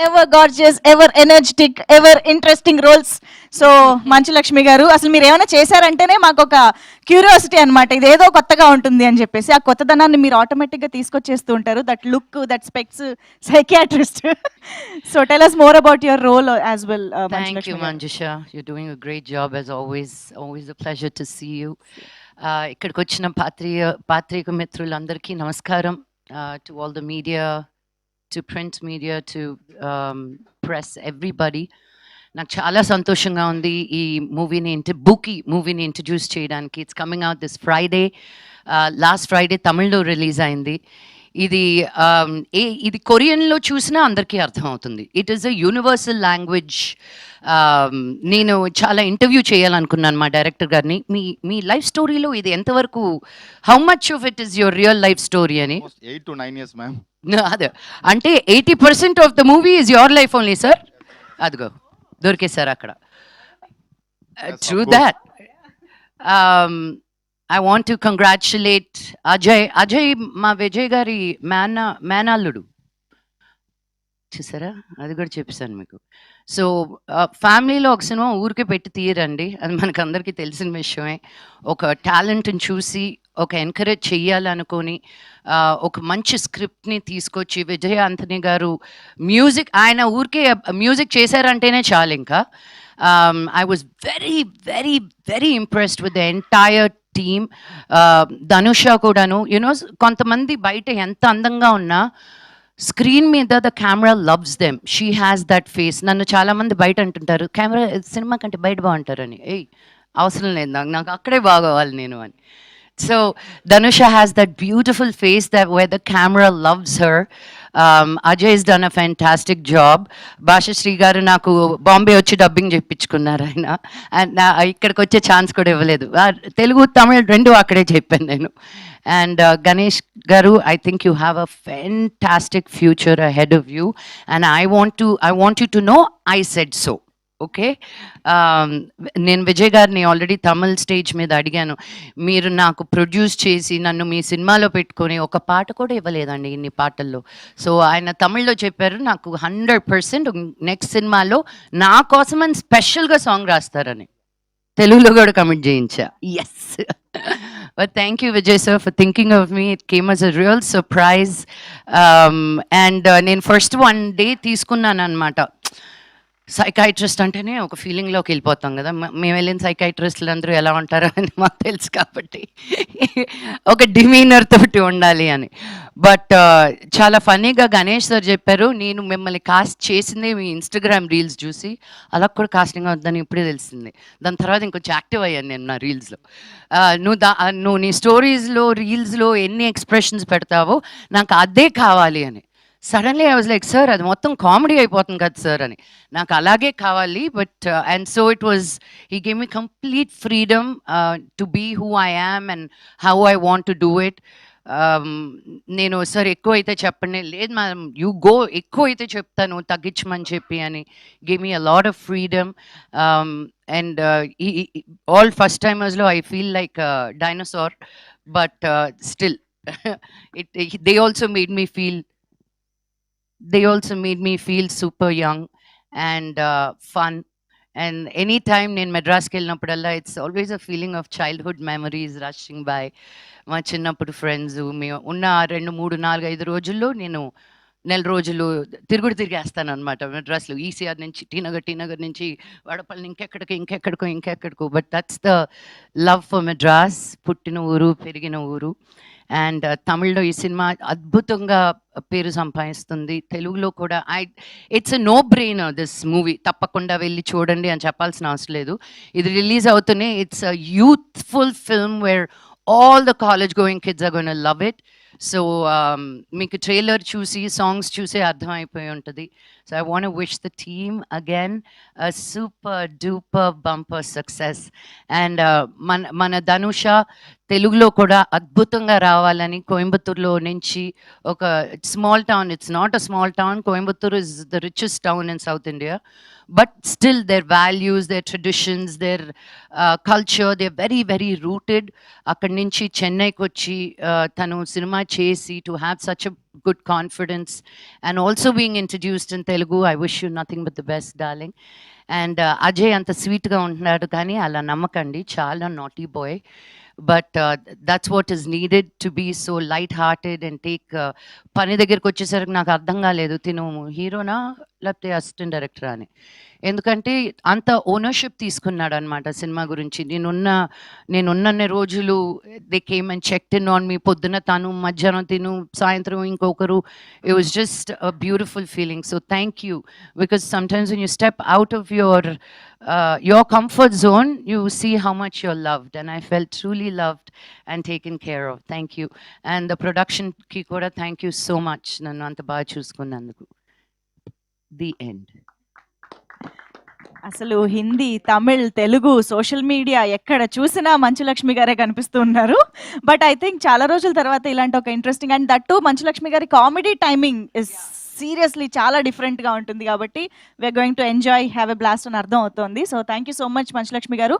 Ever gorgeous, ever energetic, ever interesting roles. So Manchu Lakshmi గారు, అసలు మీరు ఏమైనా చేశారంటేనే మాకు ఒక క్యూరియాసిటీ అనమాట, ఇదేదో కొత్తగా ఉంటుంది అని చెప్పేసి. ఆ కొత్తదనాన్ని మీరు ఆటోమేటిక్గా తీసుకొచ్చేస్తూ ఉంటారు. That look, that specs, psychiatrist. So tell us more about your role as well, మంచు Thank you, లక్ష్మి గారు. Manjusha. You're doing a great job as always. Always a pleasure to see you. ఇక్కడికి వచ్చిన పాత్రిక మిత్రులందరికీ నమస్కారం. To all the media, to print media, to press, everybody. నాకు చాలా సంతోషంగా ఉంది ఈ మూవీని ఇంట్రడ్యూస్ చేయడానికి. It's coming out this Friday. Last Friday తమిళ్లో రిలీజ్ అయింది. ఇది కొరియన్లో చూసినా అందరికీ అర్థమవుతుంది. It is a universal language. నేను చాలా ఇంటర్వ్యూ చేయాలనుకున్నాను మా డైరెక్టర్ గారిని. మీ లైఫ్ స్టోరీలో ఇది ఎంతవరకు, how much of it is your real life story అని. 8 to 9 years, ma'am. అదే అంటే 80% of the movie is your life only sir. అదిగో దొరికేశారు అక్కడ. True that. I want to congratulate Ajay మా విజయ్ గారి మేనల్లుడు. చూసారా, అది కూడా చెప్పేశాను మీకు. సో ఫ్యామిలీలో ఒక సినిమా ఊరికే పెట్టి తీయరండి, అది మనకు అందరికీ తెలిసిన విషయమే. ఒక టాలెంట్ని చూసి ఒక ఎంకరేజ్ చెయ్యాలనుకొని ఒక మంచి స్క్రిప్ట్ని తీసుకొచ్చి విజయ్ ఆంథనీ గారు ఆయన ఊరికే మ్యూజిక్ చేశారంటేనే చాలు. ఇంకా I was very very very impressed with the entire team. Dhanush కూడాను. యునో, కొంతమంది బయట ఎంత అందంగా ఉన్నా స్క్రీన్ మీద the camera loves them. She has that face. నన్ను చాలామంది బయట అంటుంటారు, కెమెరా సినిమా కంటే బయట బాగుంటారని. అవసరం లేదు, నాకు అక్కడే బాగోవాలి నేను అని. So Dhanusha has that beautiful face where the camera loves her. Ajay has done a fantastic job. Basha Sri garu naku Bombay వచ్చి డబ్బింగ్ చెప్పించుకున్నారు ఆయన. అండ్ ఇక్కడికి వచ్చే ఛాన్స్ కూడా ఇవ్వలేదు. తెలుగు తమిళ్ రెండు అక్కడే చెప్పాను నేను. అండ్ గణేష్ గారు, I think you have a fantastic future ahead of you, and I want you to know I said so. Okay. నేను విజయ్ గారిని ఆల్రెడీ తమిళ్ స్టేజ్ మీద అడిగాను, మీరు నాకు ప్రొడ్యూస్ చేసి నన్ను మీ సినిమాలో పెట్టుకొని ఒక పాట కూడా ఇవ్వలేదండి ఇన్ని పాటల్లో. సో ఆయన తమిళ్లో చెప్పారు, నాకు 100% నెక్స్ట్ సినిమాలో నా కోసం అని స్పెషల్గా సాంగ్ రాస్తారని. తెలుగులో కూడా కమిట్ చేయించా. Yes. But thank you, Vijay sir, for thinking of me. It came as a real surprise. And నేను ఫస్ట్ 1 day తీసుకున్నాను అనమాట. సైకాట్రిస్ట్ అంటేనే ఒక ఫీలింగ్లోకి వెళ్ళిపోతాం కదా. మేము వెళ్ళిన సైకాట్రిస్టులు అందరూ ఎలా ఉంటారో అని మాకు తెలుసు కాబట్టి ఒక డిమీనర్ తోటి ఉండాలి అని. బట్ చాలా ఫన్నీగా గణేష్ సార్ చెప్పారు, నేను మిమ్మల్ని కాస్ట్ చేసిందే మీ ఇన్స్టాగ్రామ్ రీల్స్ చూసి, అలా కూడా కాస్టింగ్ అవుతుందని ఇప్పుడే తెలిసింది. దాని తర్వాత ఇంకొంచెం యాక్టివ్ అయ్యాను నేను నా రీల్స్లో. నువ్వు నీ స్టోరీస్లో రీల్స్లో ఎన్ని ఎక్స్ప్రెషన్స్ పెడతావో నాకు అదే కావాలి అని. Suddenly I was like, sir అది మొత్తం కామెడీ అయిపోతుంది కదా సార్ అని. నాకు అలాగే కావాలి. But and so it was, he gave me complete freedom to be who I am and how I want to do it. నేను సార్ ఎక్కువ అయితే చెప్పండి, లేదు మ్యామ్ యూ గో, ఎక్కువ అయితే చెప్తాను తగ్గించమని చెప్పి అని. Give me a lot of freedom. And all first టైమర్స్లో I feel like dinosaur, but still they also made me feel super young and fun. And anytime నేను మెడ్రాస్కి వెళ్ళినప్పుడల్లా it's always a feeling of childhood memories rushing by. మా చిన్నప్పుడు friends, మేము ఉన్న 2, 3, 4, 5 రోజుల్లో నేను నెల రోజులు తిరిగేస్తాను అనమాట మెడ్రాస్లో. ఈసీఆర్ నుంచి టీనగర్ నుంచి వడపల్లి, ఇంకెక్కడికో. But that's the love for Madras. పుట్టిన ఊరు, పెరిగిన ఊరు. అండ్ తమిళ్లో ఈ సినిమా అద్భుతంగా పేరు సంపాదిస్తుంది. తెలుగులో కూడా it's a no brainer this movie. తప్పకుండా వెళ్ళి చూడండి అని చెప్పాల్సిన అవసరం లేదు. ఇది రిలీజ్ అవుతూనే it's a youthful film where all the college going kids are going to love it. So మీకు ట్రైలర్ చూసి సాంగ్స్ చూసే అర్థమైపోయి ఉంటుంది. So I want to wish the team again a super duper bumper success. And మన ధనుష తెలుగులో కూడా అద్భుతంగా రావాలని కోయంబత్తూరులో నుంచి ఒక small town, it's not a small town, Coimbatore is the richest town in south India, but still their values, their traditions, their culture, they very very rooted. అక్కడి నుంచి చెన్నైకి వచ్చి తను సినిమా చేసి to have such a good confidence and also being introduced in Telugu, I wish you nothing but the best darling. And Ajay అంత స్వీట్గా ఉంటున్నాడు కానీ అలా నమ్మకండి, చాలా naughty boy, but that's what is needed to be so light hearted and take. పని దగ్గరికి వచ్చేసరికి నాకు అర్థం కాలేదు తిను హీరోనా లేకపోతే అసిస్టెంట్ డైరెక్టరా అని, ఎందుకంటే అంత ఓనర్షిప్ తీసుకున్నాడు అనమాట సినిమా గురించి. నేనున్నన్ని రోజులు they came and checked in on me, పొద్దున తను, మధ్యాహ్నం తిను, సాయంత్రం ఇంకొకరు. It was just a beautiful feeling. So thank you, because sometimes when you step out of your comfort zone, you see how much you're loved, and I felt truly loved and taken care of. Thank you. And the production ki kuda thank you so much, nannu anta baga chusukunnanduku. The end. అసలు Hindi, Tamil, Telugu, social media ఎక్కడ చూసినా మంచులక్ష్మి గారే కనిపిస్తూ ఉన్నారు. But I think చాలా రోజుల తర్వాత ఇలాంటి ఒక ఇంట్రెస్టింగ్ అండ్ దట్టు మంచులక్ష్మి గారి కామెడీ టైమింగ్ ఇస్ సీరియస్లీ చాలా డిఫరెంట్గా ఉంటుంది కాబట్టి we're going to enjoy, have a blast అని అర్థం అవుతుంది. So thank you so much Manchu Lakshmi గారు.